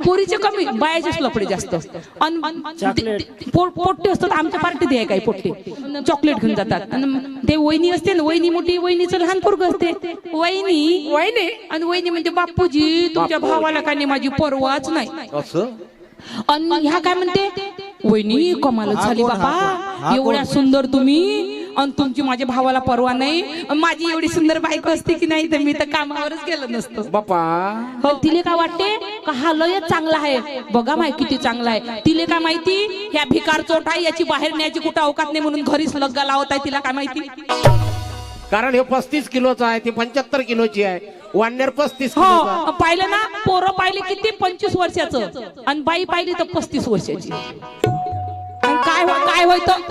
पोरीचे कमी, बायाचेच लफडे जास्त. पोट्टे असतात आमच्या पार्टीत आहे काही पोट्टे, चॉकलेट घेऊन जातात. ते वहिनी असते ना, वहिनी मोठी, वहिनीचं लहान पोरगं असते, वहिनी वहिनी, आणि वहिनी म्हणजे बापूजी तुमच्या भावाला काय नाही माझी परवाच नाही. आणि ह्या काय म्हणते, वहिनी कमालच झाली बाबा, एवढ्या सुंदर तुम्ही, आणि तुमची माझ्या भावाला परवा नाही. माझी एवढी सुंदर बायको असते की नाही तर मी तर कामावरच गेलो नसतो बापा. हो, तिले काय वाटते का हा लयच चांगला आहे, बघा माहिती किती चांगला आहे. तिले काय माहिती ह्या भिकार चोट आहे, याची बाहेर न्यायची कुठं अवकात नाही म्हणून घरीच लग्गा लावत आहे. तिला काय माहिती, कारण हे 35 किलोचा आहे, ती 75 किलोची आहे. वाढणार 35 किलो. हो पाहिलं ना, पोरं पाहिले किती 25 वर्षाचं, आणि बाई पाहिली तर 35 वर्षाची. काय होतं